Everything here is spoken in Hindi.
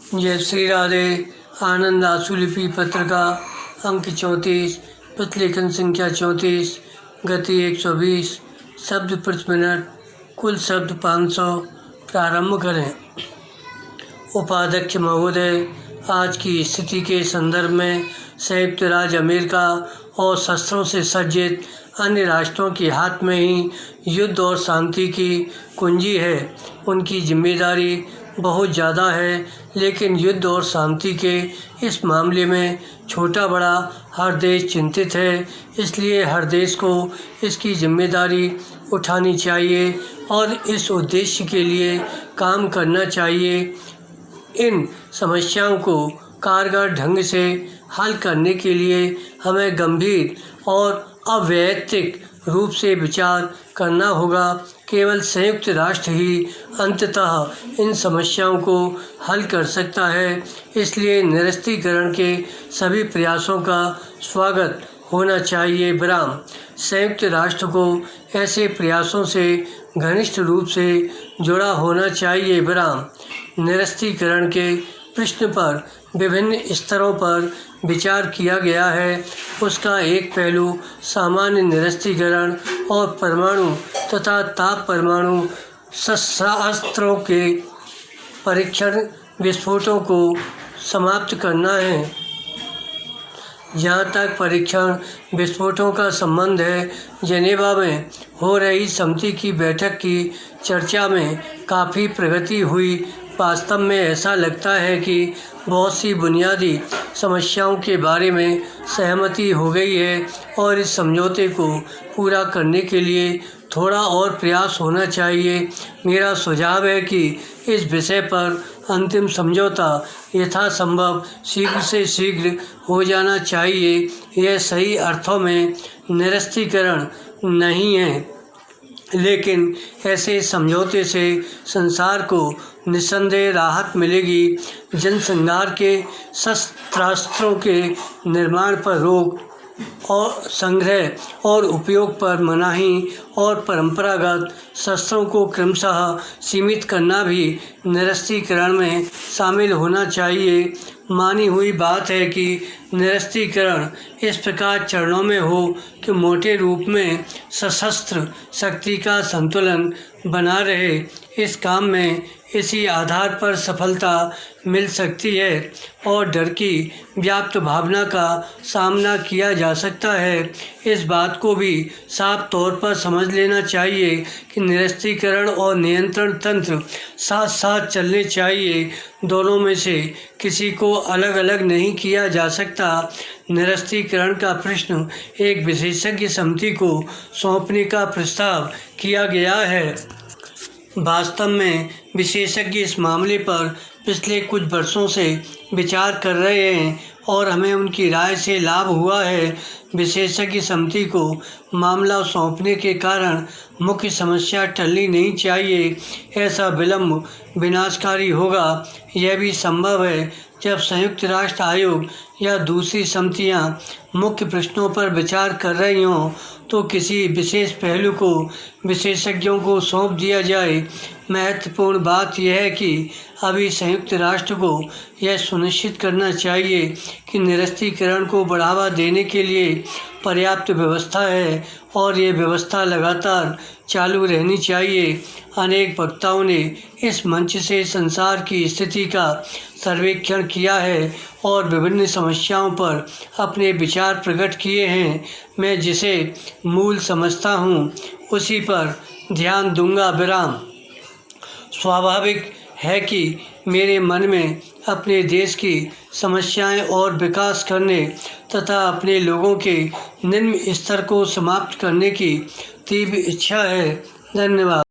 जय श्री राधे। आनंद आशुलिपि पत्र का अंक 34, प्रतिलेखन संख्या 34, गति 120, शब्द प्रति मिनट, कुल शब्द 500। प्रारंभ करें। उपाध्यक्ष महोदय, आज की स्थिति के संदर्भ में संयुक्त राज्य अमेरिका और शस्त्रों से सज्जित अन्य राष्ट्रों के हाथ में ही युद्ध और शांति की कुंजी है। उनकी जिम्मेदारी बहुत ज़्यादा है, लेकिन युद्ध और शांति के इस मामले में छोटा बड़ा हर देश चिंतित है। इसलिए हर देश को इसकी जिम्मेदारी उठानी चाहिए और इस उद्देश्य के लिए काम करना चाहिए। इन समस्याओं को कारगर ढंग से हल करने के लिए हमें गंभीर और अवैयक्तिक रूप से विचार करना होगा। केवल संयुक्त राष्ट्र ही अंततः इन समस्याओं को हल कर सकता है। इसलिए निरस्त्रीकरण के सभी प्रयासों का स्वागत होना चाहिए। विराम। संयुक्त राष्ट्र को ऐसे प्रयासों से घनिष्ठ रूप से जुड़ा होना चाहिए। विराम। निरस्त्रीकरण के प्रश्न पर विभिन्न स्तरों पर विचार किया गया है। उसका एक पहलू सामान्य निरस्त्रीकरण और परमाणु तथा ताप परमाणु शस्त्रास्त्रों के परीक्षण विस्फोटों को समाप्त करना है। जहाँ तक परीक्षण विस्फोटों का संबंध है, जेनेवा में हो रही समिति की बैठक की चर्चा में काफ़ी प्रगति हुई। वास्तव में ऐसा लगता है कि बहुत सी बुनियादी समस्याओं के बारे में सहमति हो गई है और इस समझौते को पूरा करने के लिए थोड़ा और प्रयास होना चाहिए। मेरा सुझाव है कि इस विषय पर अंतिम समझौता यथासंभव शीघ्र से शीघ्र हो जाना चाहिए। यह सही अर्थों में निरस्त्रीकरण नहीं है, लेकिन ऐसे समझौते से संसार को निस्संदेह राहत मिलेगी। जनसंहार के शस्त्रास्त्रों के निर्माण पर रोक और संग्रह और उपयोग पर मनाही और परंपरागत शस्त्रों को क्रमशः सीमित करना भी निरस्त्रीकरण में शामिल होना चाहिए। मानी हुई बात है कि निरस्त्रीकरण इस प्रकार चरणों में हो कि मोटे रूप में सशस्त्र शक्ति का संतुलन बना रहे। इस काम में इसी आधार पर सफलता मिल सकती है और डर की व्याप्त भावना का सामना किया जा सकता है। इस बात को भी साफ तौर पर समझ लेना चाहिए कि निरस्त्रीकरण और नियंत्रण तंत्र साथ साथ चलने चाहिए। दोनों में से किसी को अलग अलग नहीं किया जा सकता। निरस्त्रीकरण का प्रश्न एक विशेषज्ञ समिति को सौंपने का प्रस्ताव किया गया है। वास्तव में विशेषज्ञ इस मामले पर पिछले कुछ वर्षों से विचार कर रहे हैं और हमें उनकी राय से लाभ हुआ है। विशेषज्ञ समिति को मामला सौंपने के कारण मुख्य समस्या टलनी नहीं चाहिए। ऐसा विलंब विनाशकारी होगा। यह भी संभव है जब संयुक्त राष्ट्र आयोग या दूसरी समितियां मुख्य प्रश्नों पर विचार कर रही हों तो किसी विशेष पहलू को विशेषज्ञों को सौंप दिया जाए। महत्वपूर्ण बात यह है कि अभी संयुक्त राष्ट्र को यह सुनिश्चित करना चाहिए कि निरस्त्रीकरण को बढ़ावा देने के लिए पर्याप्त व्यवस्था है और ये व्यवस्था लगातार चालू रहनी चाहिए। अनेक वक्ताओं ने इस मंच से संसार की स्थिति का सर्वेक्षण किया है और विभिन्न समस्याओं पर अपने विचार प्रकट किए हैं। मैं जिसे मूल समझता हूँ उसी पर ध्यान दूंगा। विराम। स्वाभाविक है कि मेरे मन में अपने देश की समस्याएं और विकास करने तथा अपने लोगों के निम्न स्तर को समाप्त करने की तीव्र इच्छा है। धन्यवाद।